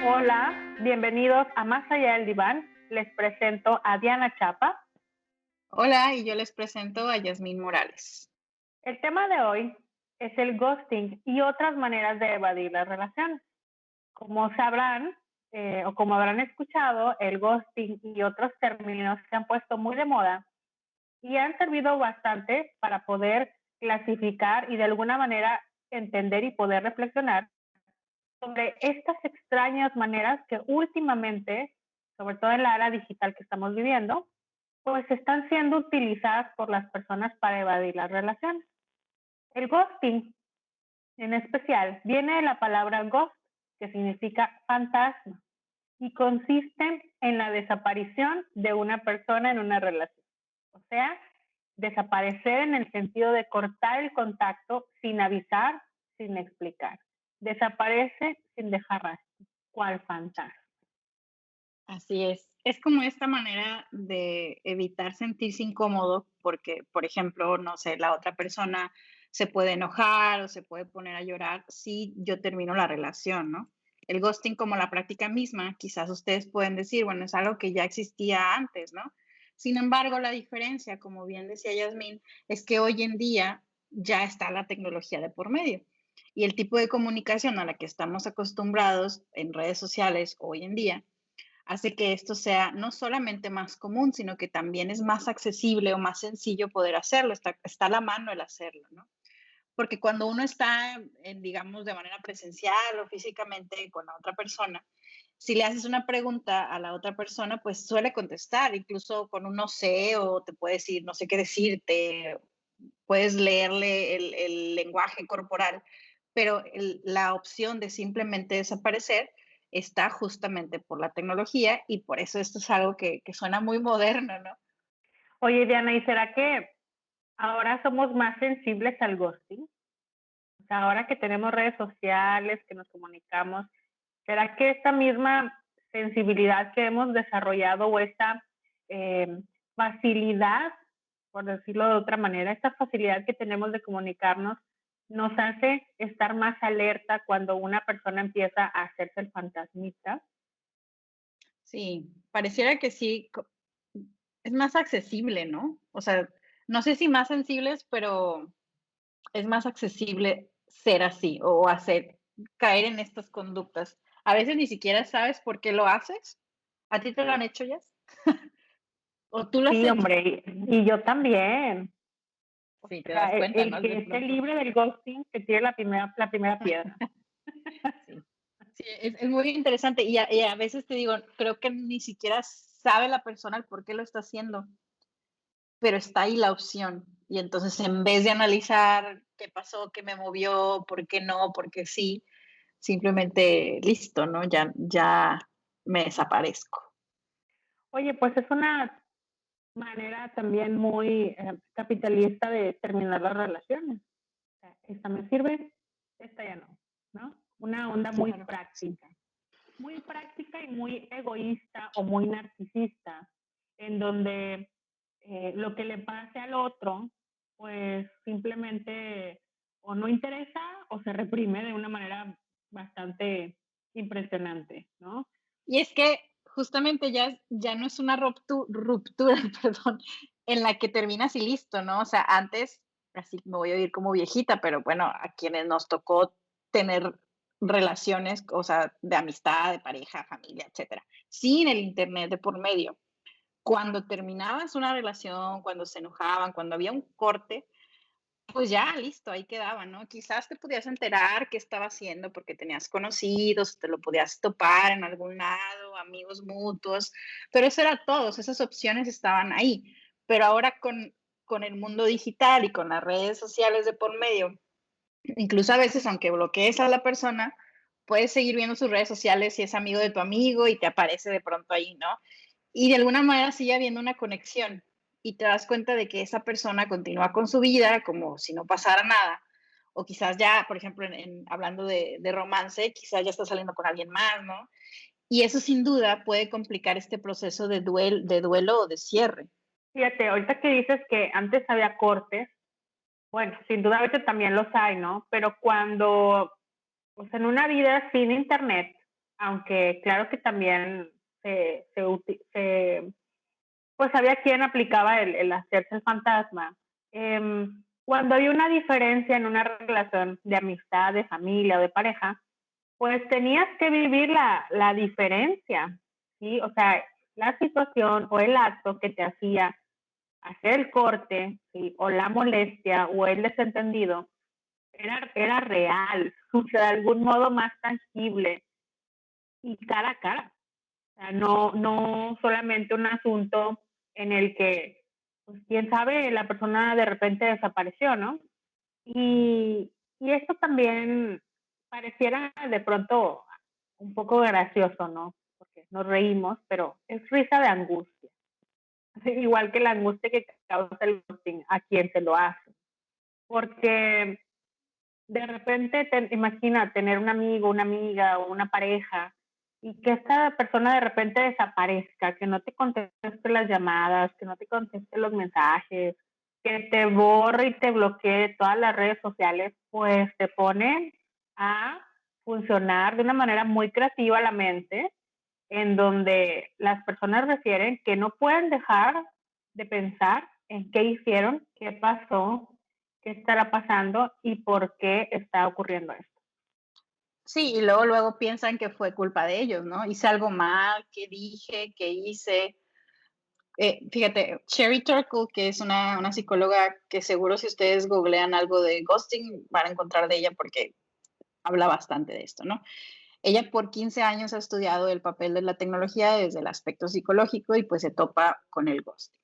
Hola, bienvenidos a Más allá del diván. Les presento a Diana Chapa. Hola, y yo les presento a Yasmín Morales. El tema de hoy es el ghosting y otras maneras de evadir las relaciones. Como sabrán o como habrán escuchado, el ghosting y otros términos se han puesto muy de moda y han servido bastante para poder clasificar y de alguna manera entender y poder reflexionar sobre estas extrañas maneras que últimamente, sobre todo en la era digital que estamos viviendo, pues están siendo utilizadas por las personas para evadir las relaciones. El ghosting, en especial, viene de la palabra ghost, que significa fantasma, y consiste en la desaparición de una persona en una relación. O sea, desaparecer en el sentido de cortar el contacto sin avisar, sin explicar. Desaparece sin dejar rastro. ¿Cuál fantasma? Así es. Es como esta manera de evitar sentirse incómodo porque, por ejemplo, no sé, la otra persona se puede enojar o se puede poner a llorar si yo termino la relación, ¿no? El ghosting como la práctica misma, quizás ustedes pueden decir, bueno, es algo que ya existía antes, ¿no? Sin embargo, la diferencia, como bien decía Yasmín, es que hoy en día ya está la tecnología de por medio. Y el tipo de comunicación a la que estamos acostumbrados en redes sociales hoy en día hace que esto sea no solamente más común, sino que también es más accesible o más sencillo poder hacerlo, está a la mano el hacerlo, ¿no? Porque cuando uno está, digamos, de manera presencial o físicamente con la otra persona, si le haces una pregunta a la otra persona, pues suele contestar, incluso con un no sé, o te puede decir no sé qué decirte, puedes leerle el lenguaje corporal, pero la opción de simplemente desaparecer está justamente por la tecnología y por eso esto es algo que suena muy moderno, ¿no? Oye, Diana, ¿y será que ahora somos más sensibles al ghosting? O sea, ahora que tenemos redes sociales, que nos comunicamos, ¿será que esta misma sensibilidad que hemos desarrollado o esta eh, facilidad, por decirlo de otra manera, esta facilidad que tenemos de comunicarnos nos hace estar más alerta cuando una persona empieza a hacerse el fantasmista? Sí, pareciera que sí, es más accesible, ¿no? O sea, no sé si más sensibles, pero es más accesible ser así o hacer, caer en estas conductas. A veces ni siquiera sabes por qué lo haces. ¿A ti te lo han hecho ya? ¿O tú lo has Sí, hecho? hombre, y yo también. O Sí, te das sea, cuenta, el ¿no? De que esté pronto. libre del ghosting, que tire la primera piedra. Sí, sí, es muy interesante y a veces te digo, creo que ni siquiera sabe la persona el por qué lo está haciendo, pero está ahí la opción. Y entonces, en vez de analizar qué pasó, qué me movió, por qué no, por qué sí, simplemente listo, ¿no? Ya me desaparezco. Oye, pues es una manera también muy capitalista de terminar las relaciones. O sea, esta me sirve, esta ya no, ¿no? Una onda Claro, sí. muy práctica y muy egoísta o muy narcisista, en donde lo que le pase al otro, pues simplemente o no interesa o se reprime de una manera bastante impresionante, ¿no? Y es que justamente ya no es una ruptura, perdón, en la que terminas y listo, ¿no? O sea, antes, así me voy a oír como viejita, pero bueno, a quienes nos tocó tener relaciones, o sea, de amistad, de pareja, familia, etcétera, sin el Internet de por medio. Cuando terminabas una relación, cuando se enojaban, cuando había un corte, pues ya, listo, ahí quedaba, ¿no? Quizás te podías enterar qué estaba haciendo porque tenías conocidos, te lo podías topar en algún lado, amigos mutuos, pero eso era todo, esas opciones estaban ahí. Pero ahora con el mundo digital y con las redes sociales de por medio, incluso a veces, aunque bloquees a la persona, puedes seguir viendo sus redes sociales si es amigo de tu amigo y te aparece de pronto ahí, ¿no? Y de alguna manera sigue habiendo una conexión y te das cuenta de que esa persona continúa con su vida como si no pasara nada. O quizás ya, por ejemplo, hablando de romance, quizás ya está saliendo con alguien más, ¿no? Y eso sin duda puede complicar este proceso de duelo o de cierre. Fíjate, ahorita que dices que antes había cortes, Bueno, sin duda a veces también los hay, ¿no? Pero cuando, pues en una vida sin internet, aunque claro que también pues había quien aplicaba el hacerse el fantasma. Cuando hay una diferencia en una relación de amistad, de familia o de pareja, pues tenías que vivir la diferencia, ¿sí? O sea, la situación o el acto que te hacía hacer el corte, ¿sí? O la molestia o el desentendido, era real, o sea, de algún modo más tangible y cara a cara. O sea, no solamente un asunto en el que, pues quién sabe, la persona de repente desapareció, ¿no? Y esto también pareciera de pronto un poco gracioso, ¿no? Porque nos reímos, pero es risa de angustia. Igual que la angustia que causa el ghosting a quien se lo hace. Porque de repente, imagina tener un amigo, una amiga o una pareja y que esta persona de repente desaparezca, que no te conteste las llamadas, que no te conteste los mensajes, que te borre y te bloquee todas las redes sociales, pues te pone a funcionar de una manera muy creativa la mente, en donde las personas refieren que no pueden dejar de pensar en qué hicieron, qué pasó, qué estará pasando y por qué está ocurriendo esto. Sí, y luego piensan que fue culpa de ellos, ¿no? Hice algo mal, ¿qué dije? ¿Qué hice? Fíjate, Sherry Turkle, que es una psicóloga que seguro si ustedes googlean algo de ghosting van a encontrar de ella porque habla bastante de esto, ¿no? Ella por 15 años ha estudiado el papel de la tecnología desde el aspecto psicológico y pues se topa con el ghosting.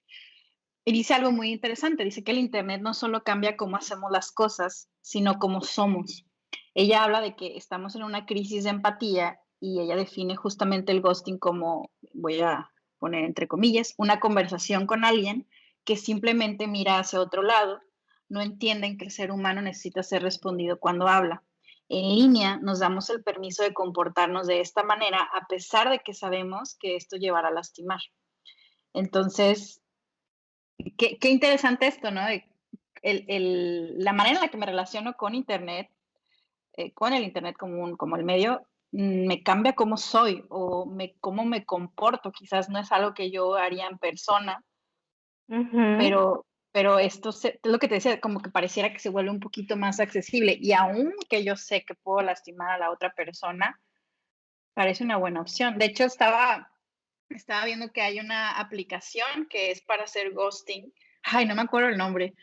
Y dice algo muy interesante, dice que el Internet no solo cambia cómo hacemos las cosas, sino cómo somos. Ella habla de que estamos en una crisis de empatía y ella define justamente el ghosting como, voy a poner entre comillas, una conversación con alguien que simplemente mira hacia otro lado, no entienden que el ser humano necesita ser respondido cuando habla. En línea nos damos el permiso de comportarnos de esta manera a pesar de que sabemos que esto llevará a lastimar. Entonces, qué interesante esto, ¿no? La manera en la que me relaciono con Internet, con el Internet como el medio, me cambia cómo soy o cómo me comporto. Quizás no es algo que yo haría en persona, Ujú. pero esto es lo que te decía, como que pareciera que se vuelve un poquito más accesible. Y aún que yo sé que puedo lastimar a la otra persona, parece una buena opción. De hecho, estaba viendo que hay una aplicación que es para hacer ghosting. Ay, no me acuerdo el nombre.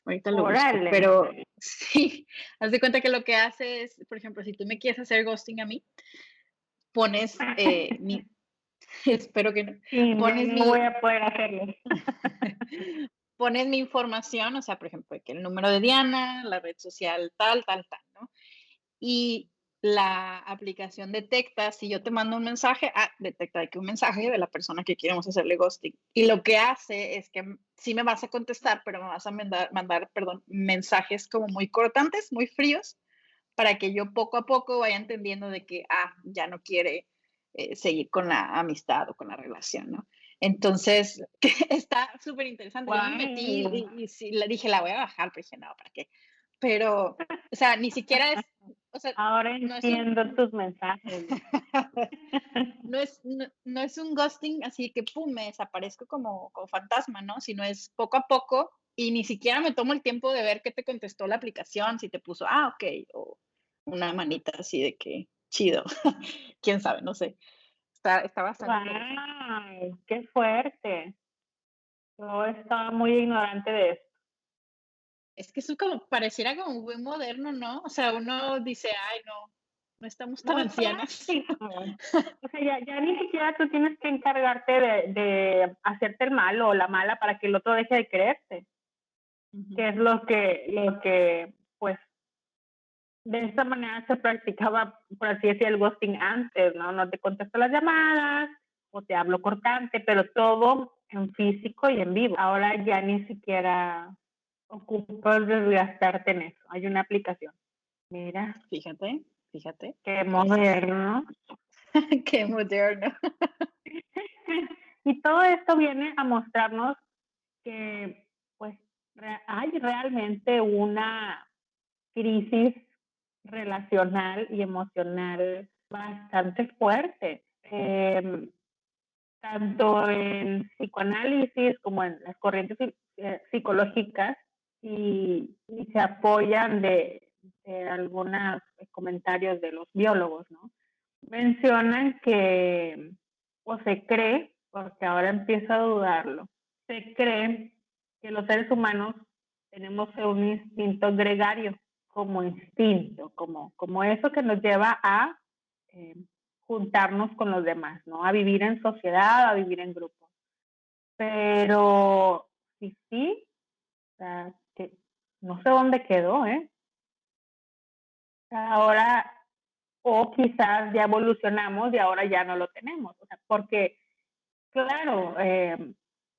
Ahorita lo busco, Órale. pero sí, haz de cuenta que lo que hace es, por ejemplo, si tú me quieres hacer ghosting a mí, pones espero que no, Sí, pones no mi, voy a poder hacerlo. pones mi información, o sea, por ejemplo, que el número de Diana, la red social tal, ¿no? Y la aplicación detecta, si yo te mando un mensaje, detecta de que un mensaje de la persona que queremos hacerle ghosting. Y lo que hace es que sí me vas a contestar, pero me vas a mandar, perdón, mensajes como muy cortantes, muy fríos, para que yo poco a poco vaya entendiendo de que, ya no quiere seguir con la amistad o con la relación, ¿no? Entonces, está súper interesante. Yo me metí Guau. y sí, le dije, la voy a bajar, pero dije, no, ¿para qué? Pero, o sea, ni siquiera es, o sea, Ahora no es un, entiendo tus mensajes. no es un ghosting así que pum, me desaparezco como fantasma, ¿no? Sino es poco a poco y ni siquiera me tomo el tiempo de ver qué te contestó la aplicación, si te puso, ok, o una manita así de que chido. Quién sabe, no sé. Está bastante interesante. Guau, qué fuerte. Yo estaba muy ignorante de esto. Es que eso como pareciera como muy moderno, ¿no? O sea, uno dice, ay, no, no estamos tan Muy ancianas. práctico. O sea, ya ni siquiera tú tienes que encargarte de hacerte el malo o la mala para que el otro deje de creerte, Ujú. que es lo que, pues, de esta manera se practicaba, por así decir, el ghosting antes, ¿no? No te contesto las llamadas o te hablo cortante, pero todo en físico y en vivo. Ahora ya ni siquiera ocupas desgastarte en eso. Hay una aplicación. Mira, Fíjate, qué cosas. moderno. Qué moderno. Y todo esto viene a mostrarnos que, pues, hay realmente una crisis relacional y emocional bastante fuerte, tanto en psicoanálisis como en las corrientes psicológicas y se apoyan de algunos comentarios de los biólogos, ¿no? Mencionan que, o se cree, porque ahora empiezo a dudarlo, se cree que los seres humanos tenemos un instinto gregario, como instinto, como eso que nos lleva a eh, juntarnos con los demás, ¿no? A vivir en sociedad, a vivir en grupo. Pero sí, o sea, que no sé dónde quedó, ¿eh? Ahora, o quizás ya evolucionamos y ahora ya no lo tenemos, o sea, porque claro,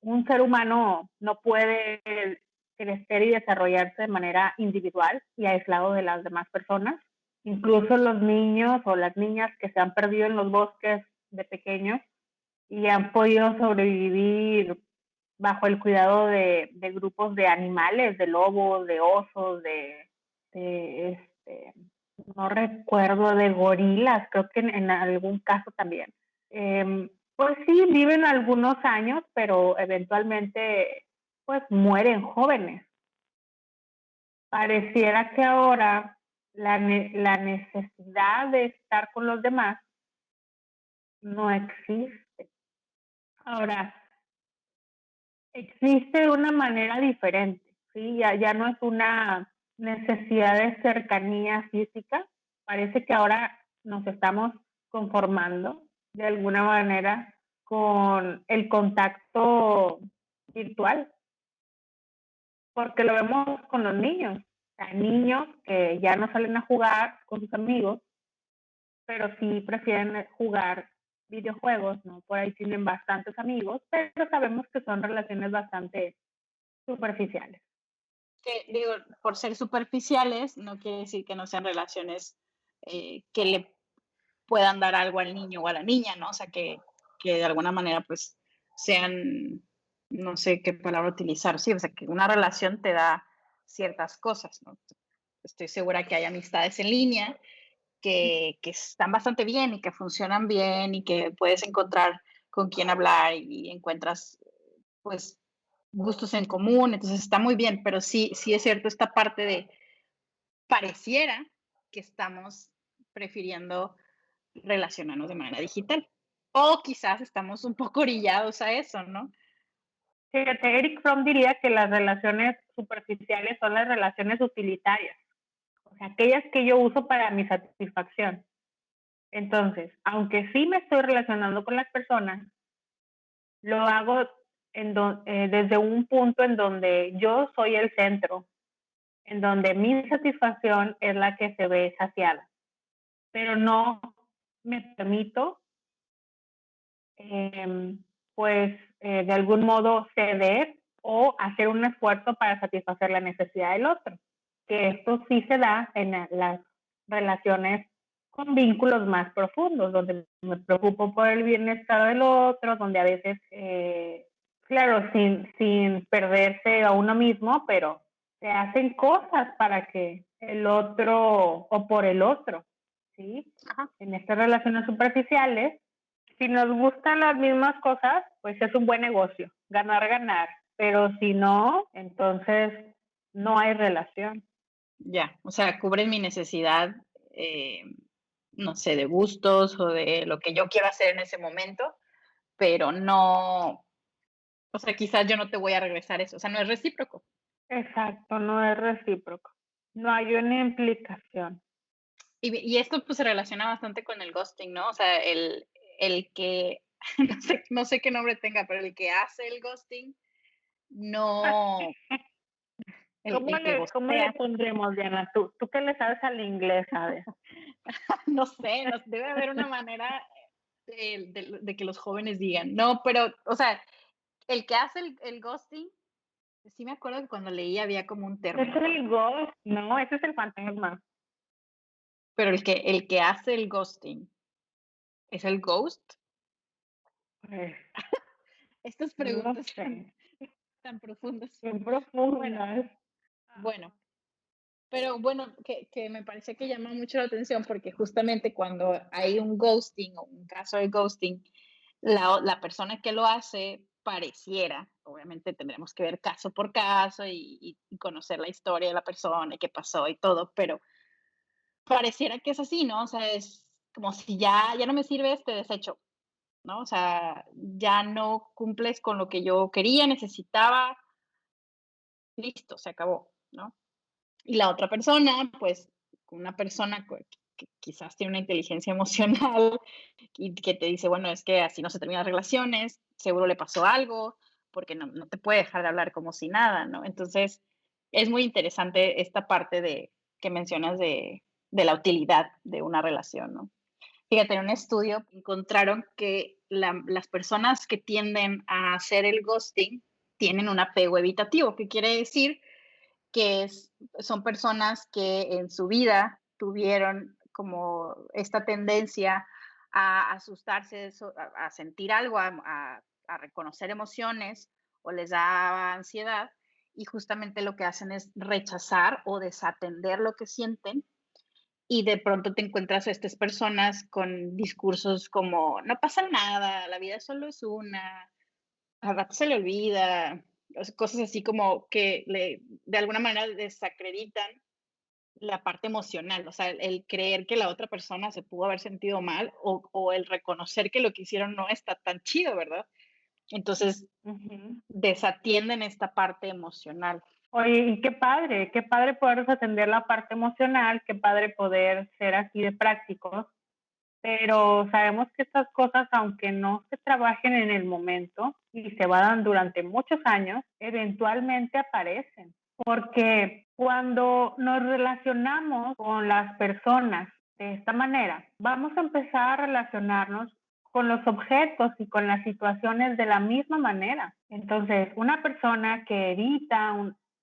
un ser humano no puede crecer y desarrollarse de manera individual y aislado de las demás personas. Incluso los niños o las niñas que se han perdido en los bosques de pequeños y han podido sobrevivir bajo el cuidado de grupos de animales, de lobos, de osos, no recuerdo, de gorilas, creo que en algún caso también. Pues sí, viven algunos años, pero eventualmente pues mueren jóvenes. Pareciera que ahora la necesidad de estar con los demás no existe. Ahora, existe de una manera diferente, ¿sí? Ya no es una necesidad de cercanía física, parece que ahora nos estamos conformando de alguna manera con el contacto virtual, porque lo vemos con los niños, o sea, niños que ya no salen a jugar con sus amigos, pero sí prefieren jugar videojuegos, ¿no? Por ahí tienen bastantes amigos, pero sabemos que son relaciones bastante superficiales. Que digo, por ser superficiales, no quiere decir que no sean relaciones que le puedan dar algo al niño o a la niña, ¿no? O sea, que de alguna manera pues sean, no sé qué palabra utilizar, sí, o sea, que una relación te da ciertas cosas, ¿no? Estoy segura que hay amistades en línea que están bastante bien y que funcionan bien y que puedes encontrar con quién hablar y encuentras pues gustos en común, entonces está muy bien, pero sí es cierto esta parte de pareciera que estamos prefiriendo relacionarnos de manera digital. O quizás estamos un poco orillados a eso, ¿no? Fíjate, Eric Fromm diría que las relaciones superficiales son las relaciones utilitarias, o sea, aquellas que yo uso para mi satisfacción. Entonces, aunque sí me estoy relacionando con las personas, lo hago desde un punto en donde yo soy el centro, en donde mi satisfacción es la que se ve saciada, pero no me permito, eh, pues, de algún modo ceder o hacer un esfuerzo para satisfacer la necesidad del otro, que esto sí se da en las relaciones con vínculos más profundos, donde me preocupo por el bienestar del otro, donde a veces, claro, sin perderse a uno mismo, pero se hacen cosas para que el otro o por el otro, ¿sí? Ajá. En estas relaciones superficiales, si nos gustan las mismas cosas, pues es un buen negocio, ganar, ganar. Pero si no, entonces no hay relación. Ya, o sea, cubren mi necesidad, no sé, de gustos o de lo que yo quiero hacer en ese momento, pero no, o sea, quizás yo no te voy a regresar eso, o sea, no es recíproco. Exacto, no es recíproco. No hay una implicación. Y esto pues se relaciona bastante con el ghosting, ¿no? O sea, el que, no sé qué nombre tenga, pero el que hace el ghosting, no, el que Cómo le ghostea, pondremos, Diana? ¿Tú qué le sabes al inglés, sabes? no sé, debe haber una manera de que los jóvenes digan, no, pero, o sea, el que hace el ghosting, sí me acuerdo que cuando leí había como un Ese es término, el ghost, no, ese es el fantasma. pero el que hace el ghosting es el ghost. Pues, Estas no lo preguntas sé. tan profundas. bien Bueno, profundas. bueno, pero bueno, que me parece que llama mucho la atención porque justamente cuando hay un ghosting o un caso de ghosting, la persona que lo hace pareciera, obviamente tendremos que ver caso por caso y conocer la historia de la persona y qué pasó y todo, pero pareciera que es así, ¿no? O sea, es como si ya no me sirves, te desecho, ¿no? O sea, ya no cumples con lo que yo quería, necesitaba, listo, se acabó, ¿no? Y la otra persona, pues, una persona que quizás tiene una inteligencia emocional y que te dice, bueno, es que así no se terminan las relaciones, seguro le pasó algo, porque no te puede dejar de hablar como si nada, ¿no? Entonces, es muy interesante esta parte que mencionas de la utilidad de una relación, ¿no? Fíjate, en un estudio encontraron que las personas que tienden a hacer el ghosting tienen un apego evitativo, que quiere decir que son personas que en su vida tuvieron como esta tendencia a asustarse, a sentir algo, a reconocer emociones o les da ansiedad y justamente lo que hacen es rechazar o desatender lo que sienten y de pronto te encuentras a estas personas con discursos como, no pasa nada, la vida solo es una, al rato se le olvida, cosas así como que de alguna manera desacreditan la parte emocional, o sea, el creer que la otra persona se pudo haber sentido mal o el reconocer que lo que hicieron no está tan chido, ¿verdad? Entonces, Ujú. desatienden esta parte emocional. Oye, y qué padre poder desatender la parte emocional, qué padre poder ser así de prácticos, pero sabemos que estas cosas, aunque no se trabajen en el momento y se van durante muchos años, eventualmente aparecen. Porque cuando nos relacionamos con las personas de esta manera, vamos a empezar a relacionarnos con los objetos y con las situaciones de la misma manera. Entonces, una persona que evita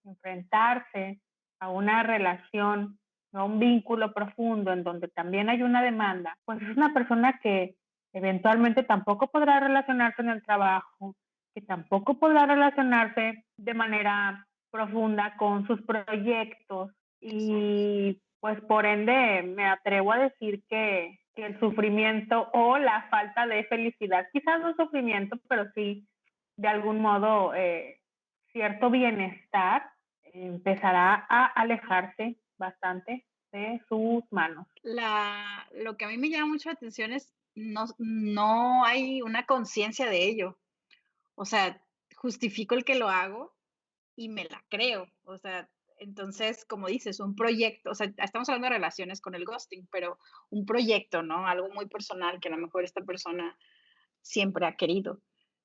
enfrentarse a una relación, a un vínculo profundo en donde también hay una demanda, pues es una persona que eventualmente tampoco podrá relacionarse en el trabajo, que tampoco podrá relacionarse de manera profunda con sus proyectos y pues por ende me atrevo a decir que el sufrimiento o la falta de felicidad, quizás no sufrimiento, pero sí de algún modo cierto bienestar empezará a alejarse bastante de sus manos. Lo que a mí me llama mucho la atención es no hay una conciencia de ello. O sea, justifico el que lo hago y me la creo. O sea, entonces, como dices, un proyecto, o sea, estamos hablando de relaciones con el ghosting, pero un proyecto, ¿no? Algo muy personal que a lo mejor esta persona siempre ha querido.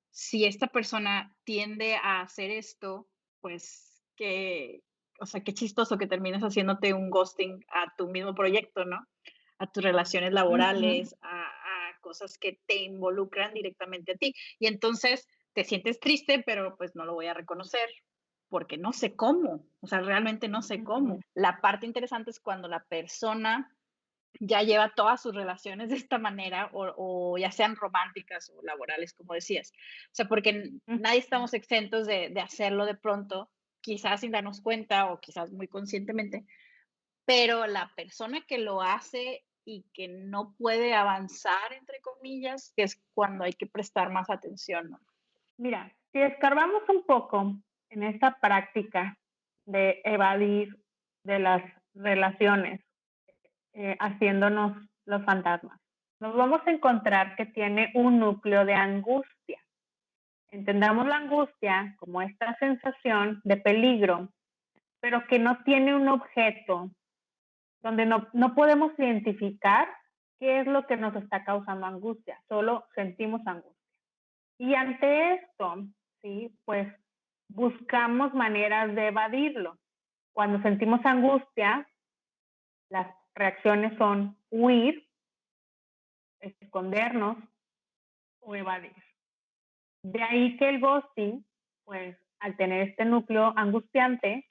Si esta persona tiende a hacer esto, pues o sea, qué chistoso que termines haciéndote un ghosting a tu mismo proyecto, ¿no? A tus relaciones Ujú. laborales, a cosas que te involucran directamente a ti. Y entonces te sientes triste, pero pues no lo voy a reconocer porque no sé cómo, o sea, realmente no sé Ujú. cómo. La parte interesante es cuando la persona ya lleva todas sus relaciones de esta manera, o ya sean románticas o laborales, como decías. O sea, porque nadie Ujú. estamos exentos de hacerlo de pronto, quizás sin darnos cuenta o quizás muy conscientemente, pero la persona que lo hace y que no puede avanzar, entre comillas, que es cuando hay que prestar más atención, ¿no? Mira, si escarbamos un poco en esta práctica de evadir de las relaciones, haciéndonos los fantasmas, nos vamos a encontrar que tiene un núcleo de angustia. Entendamos la angustia como esta sensación de peligro, pero que no tiene un objeto, donde no podemos identificar qué es lo que nos está causando angustia, solo sentimos angustia. Y ante esto, sí, pues buscamos maneras de evadirlo. Cuando sentimos angustia, las reacciones son huir, escondernos o evadir. De ahí que el ghosting, pues al tener este núcleo angustiante,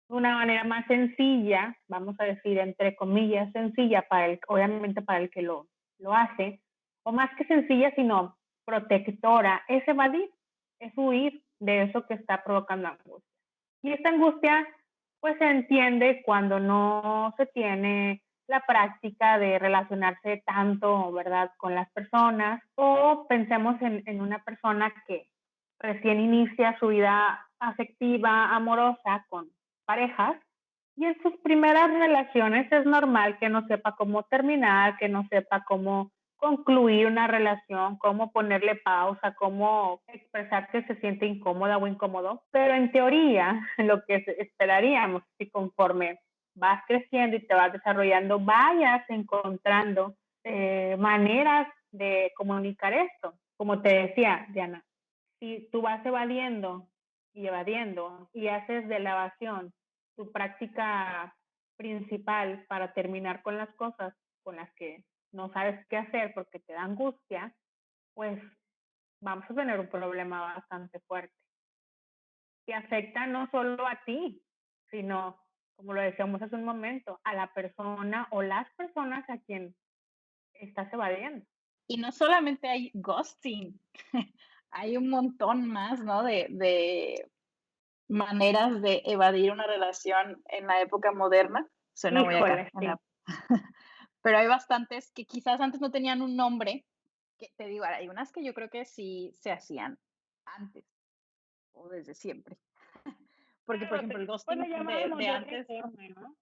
de una manera más sencilla, vamos a decir entre comillas sencilla, obviamente para el que lo hace, o más que sencilla, sino protectora, es evadir, es huir, de eso que está provocando angustia. Y esta angustia, pues se entiende cuando no se tiene la práctica de relacionarse tanto, ¿verdad?, con las personas, o pensemos en una persona que recién inicia su vida afectiva, amorosa con parejas, y en sus primeras relaciones es normal que no sepa cómo terminar, que no sepa cómo concluir una relación, cómo ponerle pausa, cómo expresar que se siente incómoda o incómodo, pero en teoría lo que esperaríamos, si conforme vas creciendo y te vas desarrollando, vayas encontrando maneras de comunicar esto. Como te decía, Diana, si tú vas evadiendo y haces de la evasión tu práctica principal para terminar con las cosas con las que no sabes qué hacer porque te da angustia, pues vamos a tener un problema bastante fuerte que afecta no solo a ti, sino, como lo decíamos hace un momento, a la persona o las personas a quien estás evadiendo. Y no solamente hay ghosting, hay un montón más, ¿no? De maneras de evadir una relación en la época moderna. Suena muy acá, Híjole, sí. pero hay bastantes que quizás antes no tenían un nombre, que te digo, hay unas que yo creo que sí se hacían antes o desde siempre. Porque, por Claro, ejemplo, el pues ghosting le llamábamos de de otra antes, forma, ¿no?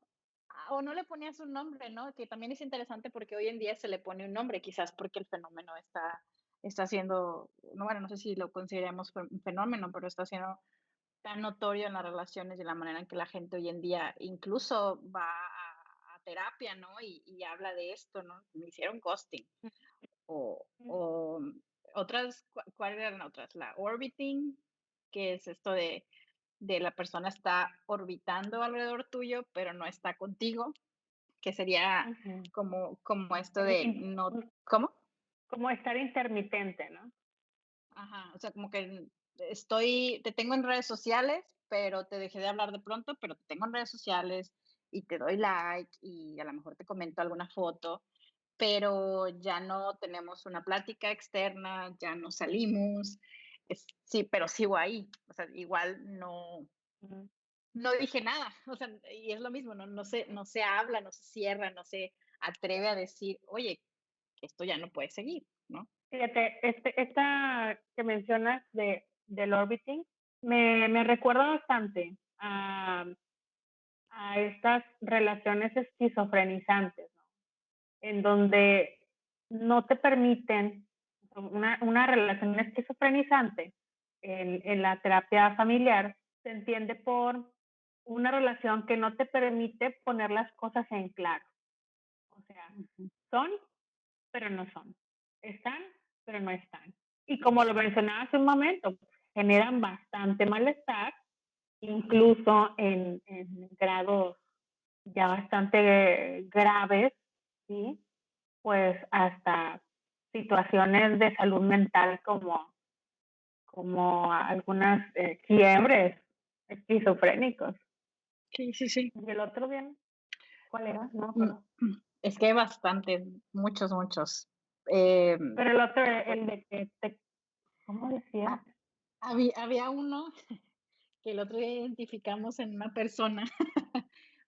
o no le ponías un nombre, ¿no? Que también es interesante porque hoy en día se le pone un nombre, quizás porque el fenómeno está siendo, no, bueno, no sé si lo consideramos un fenómeno, pero está siendo tan notorio en las relaciones y en la manera en que la gente hoy en día incluso va a terapia, ¿no? Y habla de esto, ¿no? Me hicieron ghosting. O otras, ¿cuáles eran otras? La orbiting, que es esto de la persona está orbitando alrededor tuyo, pero no está contigo, que sería Ujú. como esto In- de in- no, ¿cómo? Como estar intermitente, ¿no? Ajá, o sea, como que te tengo en redes sociales, pero te dejé de hablar de pronto, pero te tengo en redes sociales y te doy like y a lo mejor te comento alguna foto, pero ya no tenemos una plática externa, ya no salimos, sí, pero sigo ahí, o sea, igual Ujú. no dije nada, o sea, y es lo mismo, no se habla, no se cierra, no se atreve a decir, oye, esto ya no puede seguir, ¿no? Fíjate, esta que mencionas del orbiting me recuerda bastante a estas relaciones esquizofrenizantes, ¿no? En donde no te permiten una relación esquizofrenizante en la terapia familiar se entiende por una relación que no te permite poner las cosas en claro. O sea, Ujú. son, pero no son. Están, pero no están. Y como lo mencionaba hace un momento, generan bastante malestar, incluso en grados ya bastante graves, ¿sí? Pues hasta situaciones de salud mental como algunas quiebres esquizofrénicos. Sí, sí, sí. ¿Y el otro bien? ¿Cuál era? No me Mm, acuerdo. es que hay bastantes, muchos, muchos. Em, Pero el otro, por el de que te, ¿cómo decía? ah, había uno que el otro día identificamos en una persona,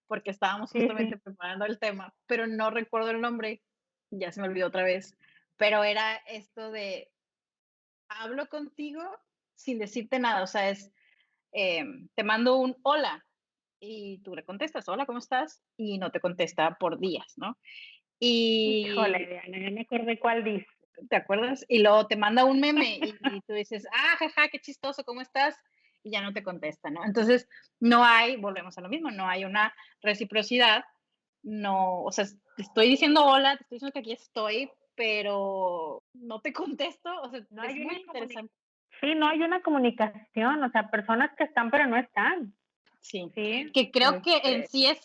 porque estábamos Sí, sí. justamente preparando el tema, pero no recuerdo el nombre, ya se me olvidó otra vez, pero era esto de hablo contigo sin decirte nada, o sea, te mando un hola y tú le contestas, hola, ¿cómo estás? Y no te contesta por días, ¿no? Híjole, Y Diana, ya me acordé cuál dice. ¿te acuerdas? Y luego te manda un meme y tú dices, ah, jaja, qué chistoso, ¿cómo estás? Y ya no te contesta, ¿no? Entonces, no hay, volvemos a lo mismo, no hay una reciprocidad, no, o sea, te estoy diciendo hola, te estoy diciendo que aquí estoy, pero no te contesto, o sea, No es hay muy una interesante, sí, no hay una comunicación, o sea, personas que están pero no están, sí, ¿sí? que creo que en sí es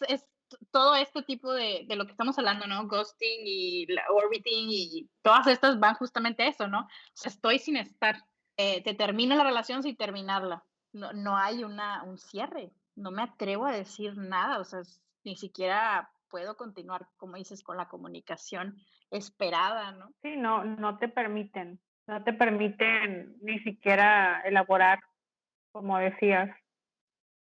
todo este tipo de lo que estamos hablando, ¿no? Ghosting y la orbiting y todas estas van justamente a eso, ¿no? O sea, estoy sin estar. Te termino la relación sin terminarla. No hay un cierre. No me atrevo a decir nada, o sea, ni siquiera puedo continuar, como dices, con la comunicación esperada, ¿no? Sí, no te permiten ni siquiera elaborar como decías.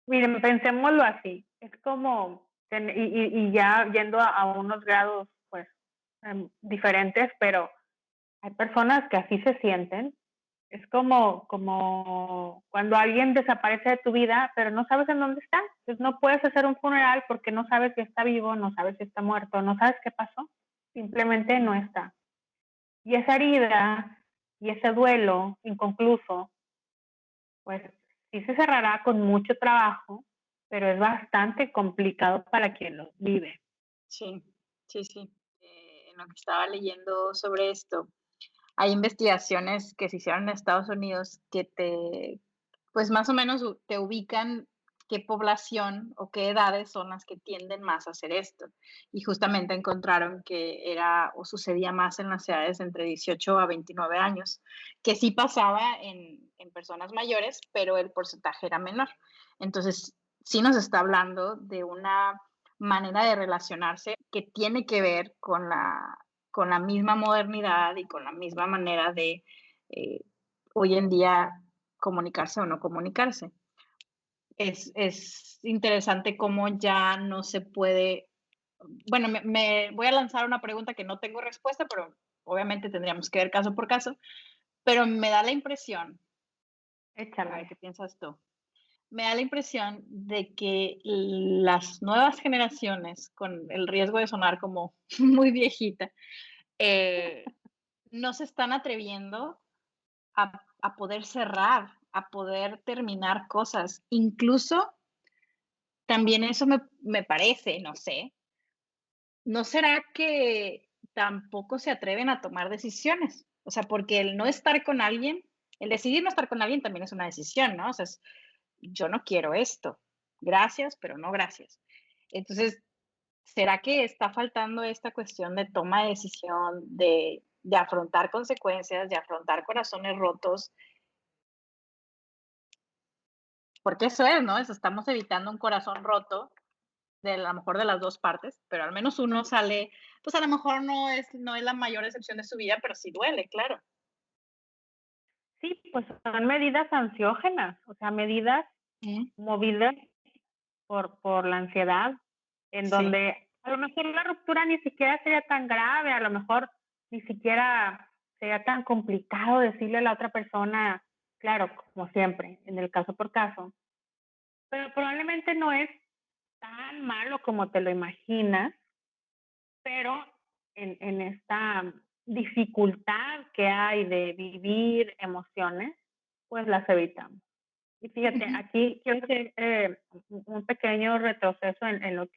Miren, pensémoslo así, es como, y ya yendo a unos grados, pues, diferentes, pero hay personas que así se sienten. Es como cuando alguien desaparece de tu vida, pero no sabes en dónde está. Entonces no puedes hacer un funeral porque no sabes si está vivo, no sabes si está muerto, no sabes qué pasó. Simplemente no está. Y esa herida y ese duelo inconcluso, pues sí se cerrará con mucho trabajo, pero es bastante complicado para quien lo vive. Sí, sí, sí. En lo que estaba leyendo sobre esto, hay investigaciones que se hicieron en Estados Unidos que pues más o menos te ubican qué población o qué edades son las que tienden más a hacer esto. Y justamente encontraron que era o sucedía más en las edades entre 18 a 29 años, que sí pasaba en personas mayores, pero el porcentaje era menor. Entonces, sí nos está hablando de una manera de relacionarse que tiene que ver con la misma modernidad y con la misma manera de hoy en día comunicarse o no comunicarse. Es interesante cómo ya no se puede, bueno, me voy a lanzar una pregunta que no tengo respuesta, pero obviamente tendríamos que ver caso por caso, pero me da la impresión, a Échale. ver qué piensas tú, me da la impresión de que las nuevas generaciones, con el riesgo de sonar como muy viejita, eh, no se están atreviendo a poder cerrar, a poder terminar cosas. Incluso también eso me parece, no sé, ¿no será que tampoco se atreven a tomar decisiones? O sea, porque el no estar con alguien, el decidir no estar con alguien también es una decisión, ¿no? O sea, yo no quiero esto, gracias, pero no gracias. Entonces, ¿será que está faltando esta cuestión de toma de decisión, de afrontar consecuencias, de afrontar corazones rotos? Porque eso es, ¿no? Eso estamos evitando un corazón roto de a lo mejor de las 2 partes, pero al menos uno sale, pues, a lo mejor no es la mayor decepción de su vida, pero sí duele, claro. Sí, pues son medidas ansiógenas, o sea, medidas Mm, movidas por la ansiedad, en sí, donde a lo mejor la ruptura ni siquiera sería tan grave, a lo mejor ni siquiera sería tan complicado decirle a la otra persona, claro, como siempre, en el caso por caso, pero probablemente no es tan malo como te lo imaginas, pero en esta dificultad que hay de vivir emociones, pues las evitamos. Y fíjate, ujú, aquí quiero hacer un pequeño retroceso en lo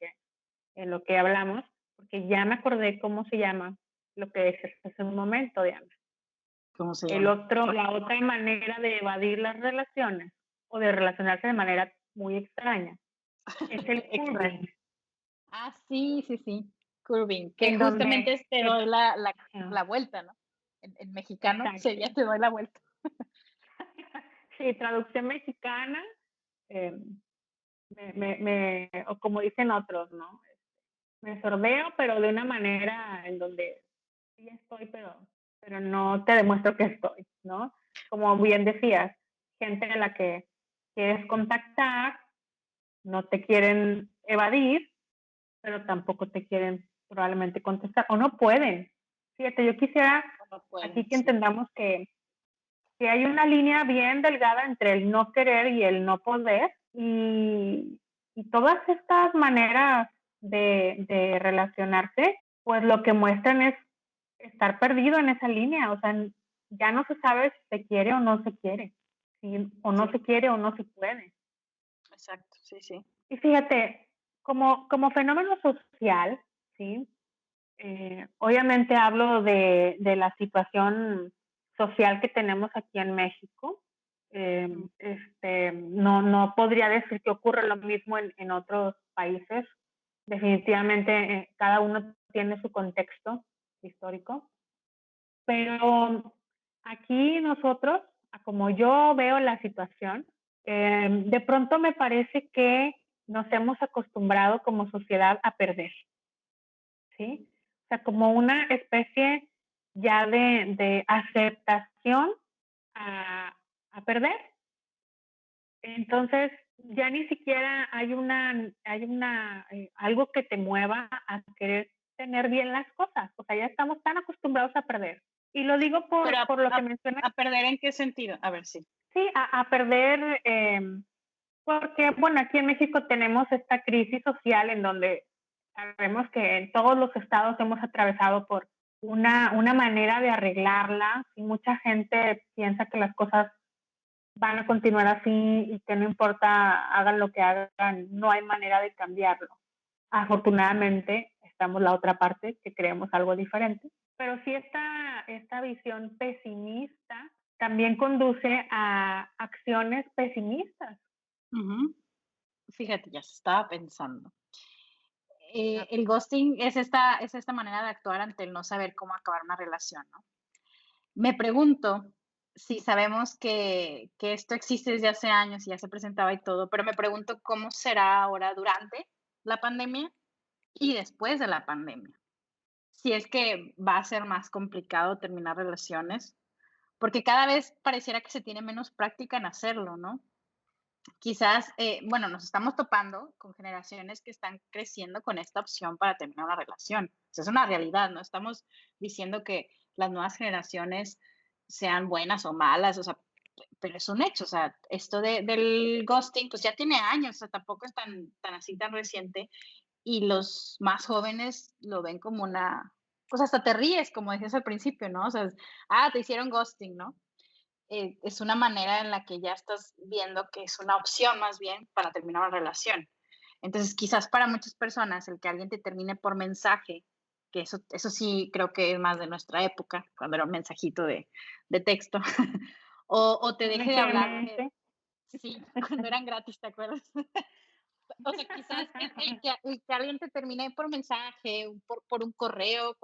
que hablamos, porque ya me acordé cómo se llama lo que decías hace un momento, Diana. ¿cómo se llama? La otra manera de evadir las relaciones o de relacionarse de manera muy extraña es el Extraño. curving, Ah, sí, sí, sí, curving, que en justamente donde, es te doy la vuelta, ¿no? En mexicano exacto. sería te doy la vuelta. Sí, traducción mexicana, eh, o como dicen otros, ¿no? Me sordeo, pero de una manera en donde sí estoy, pero no te demuestro que estoy, ¿no? Como bien decías, gente a la que quieres contactar, no te quieren evadir, pero tampoco te quieren probablemente contestar, o no pueden. Fíjate, yo quisiera No aquí pueden, que sí. entendamos que hay una línea bien delgada entre el no querer y el no poder, y todas estas maneras de relacionarse, pues lo que muestran es estar perdido en esa línea, o sea, ya no se sabe si se quiere o no se quiere, si, o no Sí, se quiere o no se puede. exacto, sí, sí. Y fíjate, como fenómeno social, ¿sí? Obviamente hablo de la situación social que tenemos aquí en México. Mm, No podría decir que ocurre lo mismo en otros países. Definitivamente cada uno tiene su contexto histórico, pero aquí nosotros, como yo veo la situación, de pronto me parece que nos hemos acostumbrado como sociedad a perder, ¿sí? O sea, como una especie ya de aceptación a, a perder. Entonces, ya ni siquiera algo que te mueva a querer tener bien las cosas. O sea, ya estamos tan acostumbrados a perder. Y lo digo Pero por lo que mencionas, a perder, ¿en qué sentido? A ver, sí. sí, a perder, porque, bueno, aquí en México tenemos esta crisis social en donde sabemos que en todos los estados hemos atravesado por una manera de arreglarla y mucha gente piensa que las cosas van a continuar así y que no importa, hagan lo que hagan, no hay manera de cambiarlo. Afortunadamente, estamos la otra parte que creemos algo diferente, pero sí esta visión pesimista también conduce a acciones pesimistas. Ujú. Fíjate, ya se estaba pensando. Ah, El ghosting es esta manera de actuar ante el no saber cómo acabar una relación, ¿no? Me pregunto si sabemos que esto existe desde hace años y ya se presentaba y todo, pero me pregunto cómo será ahora durante la pandemia y después de la pandemia. Si es que va a ser más complicado terminar relaciones, porque cada vez pareciera que se tiene menos práctica en hacerlo, ¿no? Quizás, bueno, nos estamos topando con generaciones que están creciendo con esta opción para terminar una relación. O sea, es una realidad, no estamos diciendo que las nuevas generaciones sean buenas o malas, o sea, pero es un hecho, o sea, esto del ghosting, pues ya tiene años, o sea, tampoco es tan así, tan reciente, y los más jóvenes lo ven como una, pues hasta te ríes, como decías al principio, ¿no? O sea, te hicieron ghosting, ¿no? Es una manera en la que ya estás viendo que es una opción más bien para terminar una relación. Entonces, quizás para muchas personas el que alguien te termine por mensaje, que eso sí creo que es más de nuestra época, cuando era un mensajito de texto, o te deje de hablar, SMS. sí, cuando eran gratis, ¿te acuerdas? O sea, quizás el que alguien te termine por mensaje, por un correo,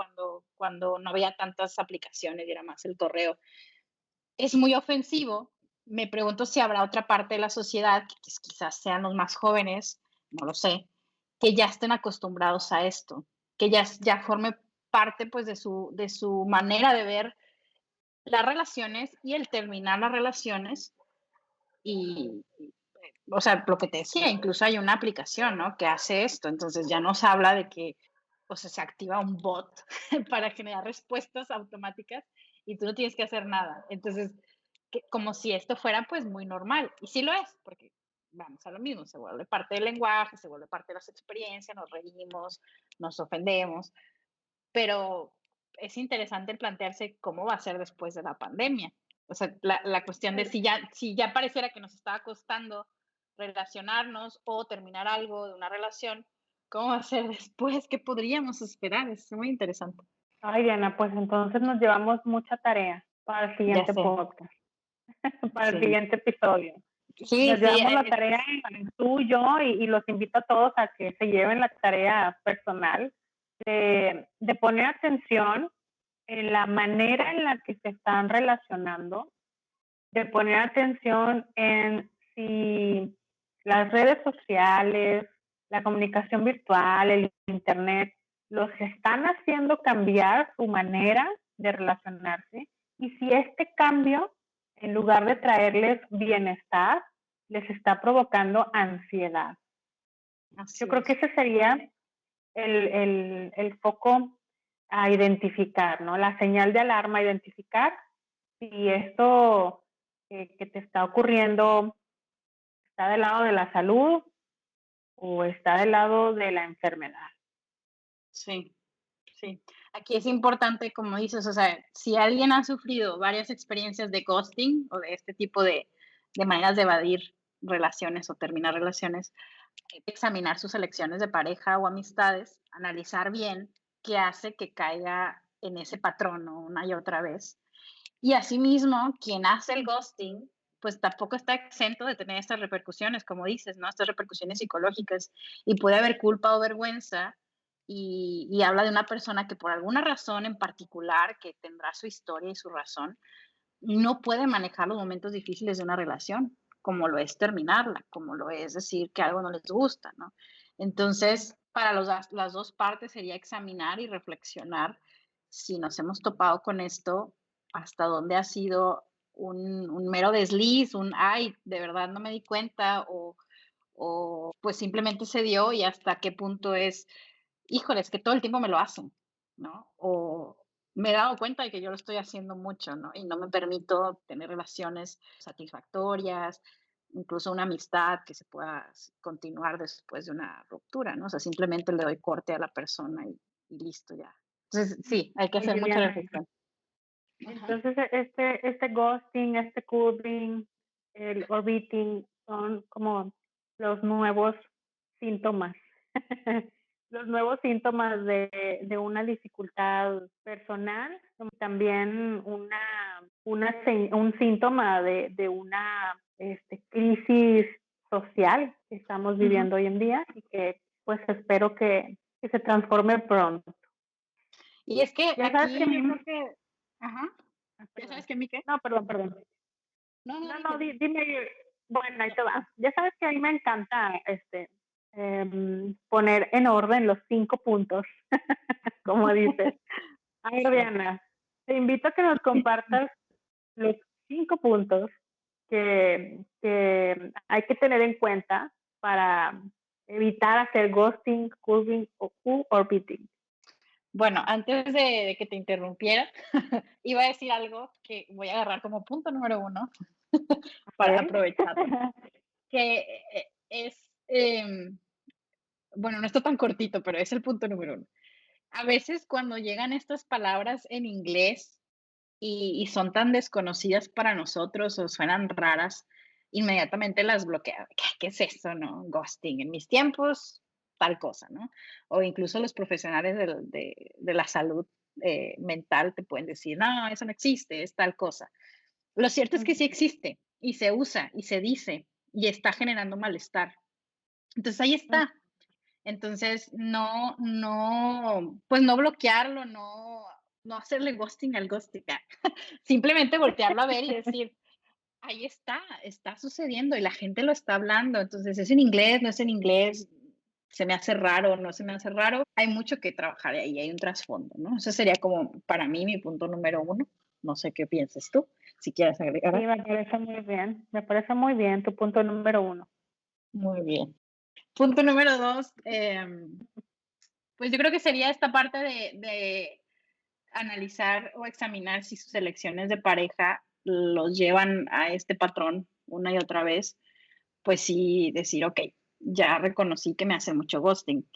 cuando no había tantas aplicaciones y era más el correo, es muy ofensivo. Me pregunto si habrá otra parte de la sociedad, que quizás sean los más jóvenes, no lo sé, que ya estén acostumbrados a esto, que ya forme parte pues de su manera de ver las relaciones y el terminar las relaciones. Y, o sea, lo que te decía, incluso hay una aplicación, ¿no? Que hace esto. Entonces ya nos habla de que, o sea, se activa un bot para generar respuestas automáticas y tú no tienes que hacer nada. Entonces, como si esto fuera pues muy normal. Y sí lo es, porque vamos a lo mismo, se vuelve parte del lenguaje, se vuelve parte de las experiencias, nos reímos, nos ofendemos, pero es interesante el plantearse cómo va a ser después de la pandemia. O sea, la cuestión de si ya pareciera que nos estaba costando relacionarnos o terminar algo de una relación, ¿cómo va a ser después? ¿Qué podríamos esperar? Es muy interesante. Ay, Diana, pues entonces nos llevamos mucha tarea para el Ya siguiente sé, podcast, para el sí. siguiente episodio. Sí, Nos sí, llevamos la tarea tú y yo y los invito a todos a que se lleven la tarea personal de poner atención en la manera en la que se están relacionando, de poner atención en si las redes sociales, la comunicación virtual, el internet, los están haciendo cambiar su manera de relacionarse y si este cambio, en lugar de traerles bienestar, les está provocando ansiedad. Yo así creo que es. ese sería el foco a identificar, ¿no? La señal de alarma a identificar si esto que te está ocurriendo está del lado de la salud o está del lado de la enfermedad. Sí, sí. Aquí es importante, como dices, o sea, si alguien ha sufrido varias experiencias de ghosting o de este tipo de maneras de evadir relaciones o terminar relaciones, hay que examinar sus elecciones de pareja o amistades, analizar bien qué hace que caiga en ese patrón, ¿no? Una y otra vez. Y asimismo, quien hace el ghosting, pues tampoco está exento de tener estas repercusiones, como dices, ¿no? Estas repercusiones psicológicas. Y puede haber culpa o vergüenza. Y habla de una persona que por alguna razón en particular, que tendrá su historia y su razón, no puede manejar los momentos difíciles de una relación, como lo es terminarla, como lo es decir que algo no les gusta, ¿no? Entonces, para las dos partes sería examinar y reflexionar si nos hemos topado con esto, hasta dónde ha sido un mero desliz, ay, de verdad no me di cuenta, o pues simplemente se dio y hasta qué punto es, híjole, es que todo el tiempo me lo hacen, ¿no? O me he dado cuenta de que yo lo estoy haciendo mucho, ¿no? Y no me permito tener relaciones satisfactorias, incluso una amistad que se pueda continuar después de una ruptura, ¿no? O sea, simplemente le doy corte a la persona y listo ya. Entonces, sí, hay que Sí, hacer mucha Liliana. reflexión. Ajá. Entonces, este ghosting, este curving, el orbiting son como los nuevos síntomas, los nuevos síntomas de una dificultad personal, como también un síntoma de una crisis social que estamos Ujú. viviendo hoy en día y que pues espero que se transforme pronto. Y es que Ya sabes que a aquí mí, yo creo que, ajá, ya sabes perdón, que a mí qué. no, perdón. No, no, No, dime, no, dime. dime, bueno, ahí te va. Ya sabes que a mí me encanta poner en orden los 5 puntos, como dices. A ver, Sí. Diana, te invito a que nos compartas los 5 puntos que hay que tener en cuenta para evitar hacer ghosting, curving o orbiting. Bueno, antes de que te interrumpiera, iba a decir algo que voy a agarrar como punto número uno A para ver. aprovecharlo, que es, bueno, no está tan cortito, pero es el punto número uno. A veces cuando llegan estas palabras en inglés y son tan desconocidas para nosotros o suenan raras, inmediatamente las bloqueo. ¿Qué es eso, no? Ghosting. En mis tiempos, tal cosa, ¿no? O incluso los profesionales de la salud mental te pueden decir, no, eso no existe, es tal cosa. Lo cierto es que sí existe y se usa y se dice y está generando malestar. Entonces ahí está. Entonces, pues no bloquearlo, no hacerle ghosting al ghosting, simplemente voltearlo a ver y decir: "Ahí está sucediendo y la gente lo está hablando". Entonces, ¿es en inglés, no es en inglés? ¿Se me hace raro, no se me hace raro? Hay mucho que trabajar ahí, hay un trasfondo, ¿no? Eso sería como para mí mi punto número uno. No sé qué pienses tú, si quieres agregar Sí, algo. me parece muy bien. Me parece muy bien tu punto número 1. Muy bien. Punto número 2, pues yo creo que sería esta parte de analizar o examinar si sus elecciones de pareja los llevan a este patrón una y otra vez, pues sí decir, ok, ya reconocí que me hace mucho ghosting.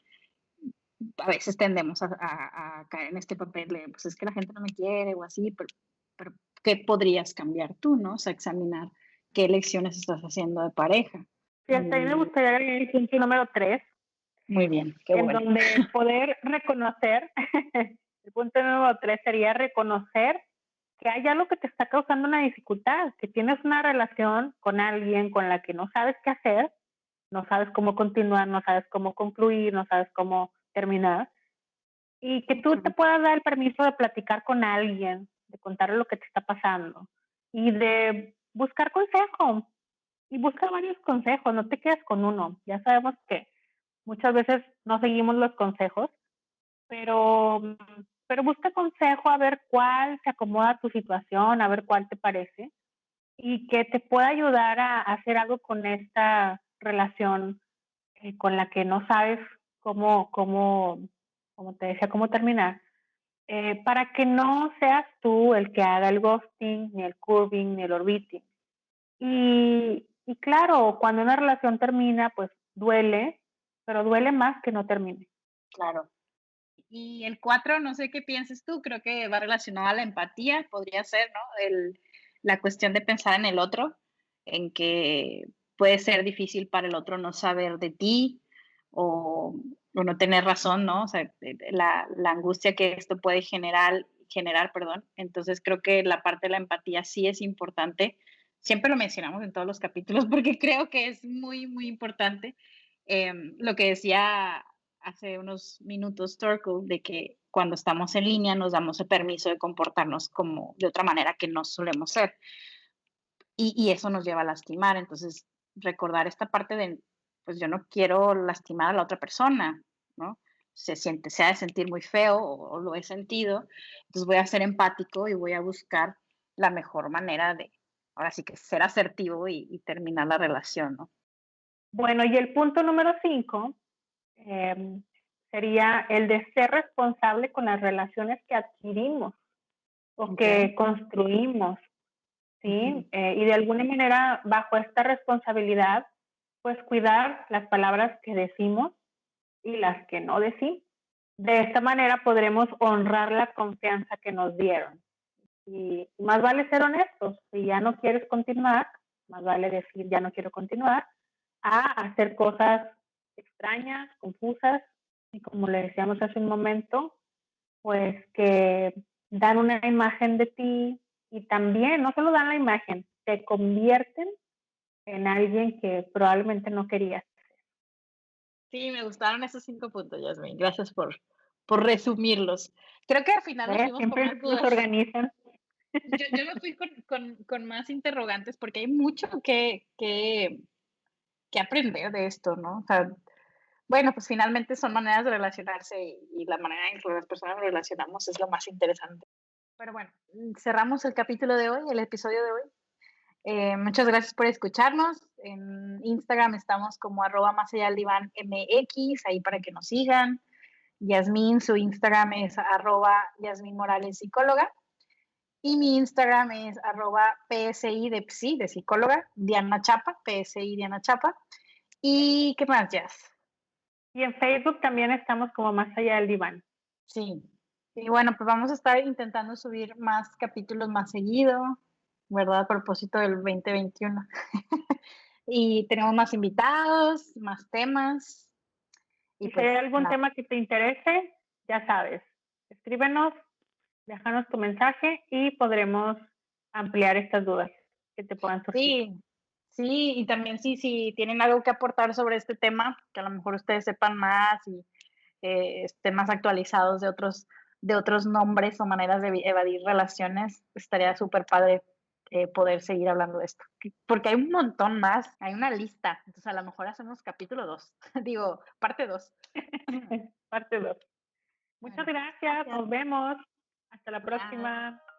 A veces tendemos a caer en este papel de, pues es que la gente no me quiere o así, pero ¿qué podrías cambiar tú, no? O sea, examinar qué elecciones estás haciendo de pareja. Sí, hasta ahí me Mm, gustaría agregar el punto número 3, muy bien, qué en bueno. donde poder reconocer, el punto número 3 sería reconocer que hay algo que te está causando una dificultad, que tienes una relación con alguien con la que no sabes qué hacer, no sabes cómo continuar, no sabes cómo concluir, no sabes cómo terminar, y que tú te Ujú. puedas dar el permiso de platicar con alguien, de contarle lo que te está pasando y de buscar consejo. Y busca varios consejos, no te quedes con uno. Ya sabemos que muchas veces no seguimos los consejos, pero, pero busca consejo a ver cuál se acomoda a tu situación, a ver cuál te parece y que te pueda ayudar a hacer algo con esta relación con la que no sabes como te decía, cómo terminar, para que no seas tú el que haga el ghosting, ni el curving, ni el orbiting. Y claro, cuando una relación termina, pues duele, pero duele más que no termine. Claro. Y el 4 no sé qué pienses tú, creo que va relacionado a la empatía, podría ser, ¿no? La cuestión de pensar en el otro, en que puede ser difícil para el otro no saber de ti o no tener razón, ¿no? O sea, la angustia que esto puede generar, perdón. Entonces creo que la parte de la empatía sí es importante. Siempre lo mencionamos en todos los capítulos porque creo que es muy, muy importante. Lo que decía hace unos minutos Turkle, de que cuando estamos en línea nos damos el permiso de comportarnos como de otra manera que no solemos ser. Y eso nos lleva a lastimar. Entonces, recordar esta parte de, pues yo no quiero lastimar a la otra persona, ¿no? Se ha de sentir muy feo o lo he sentido. Entonces voy a ser empático y voy a buscar la mejor manera ahora sí que ser asertivo y terminar la relación, ¿no? Bueno, y el punto número 5 sería el de ser responsable con las relaciones que adquirimos o que construimos, ¿sí? Y de alguna manera, bajo esta responsabilidad, pues cuidar las palabras que decimos y las que no decimos. De esta manera podremos honrar la confianza que nos dieron. Y más vale ser honestos. Si ya no quieres continuar, más vale decir ya no quiero continuar, a hacer cosas extrañas, confusas, y como le decíamos hace un momento, pues que dan una imagen de ti y también, no solo dan la imagen, te convierten en alguien que probablemente no querías. Sí, me gustaron esos 5 puntos, Yasmin. Gracias por resumirlos. Creo que al final nos ¿Ves? fuimos con Siempre más nos dudas. organizan. Yo me fui con más interrogantes porque hay mucho que aprender de esto, ¿no? O sea, bueno, pues finalmente son maneras de relacionarse y la manera en que las personas nos relacionamos es lo más interesante. Pero bueno, cerramos el capítulo de hoy, el episodio de hoy. Muchas gracias por escucharnos. En Instagram estamos como @más allá del diván MX, ahí para que nos sigan. Yasmín, su Instagram es @Yasmín Morales Psicóloga. Y mi Instagram es @PSI de psicóloga, Diana Chapa, PSI Diana Chapa. ¿Y qué más, Jazz? Y en Facebook también estamos como más allá del diván. Sí. Y bueno, pues vamos a estar intentando subir más capítulos más seguido, ¿verdad? A propósito del 2021. Y tenemos más invitados, más temas. Y Y si hay pues algún nada. tema que te interese, ya sabes, escríbenos, déjanos tu mensaje y podremos ampliar estas dudas que te puedan surgir. Sí, sí, y también si tienen algo que aportar sobre este tema, que a lo mejor ustedes sepan más y estén más actualizados de otros nombres o maneras de evadir relaciones, estaría súper padre poder seguir hablando de esto. Porque hay un montón más, hay una lista. Entonces, a lo mejor hacemos capítulo 2, digo, parte 2. Parte 2. Muchas Bueno, gracias, gracias. nos vemos. Hasta la Bye. próxima.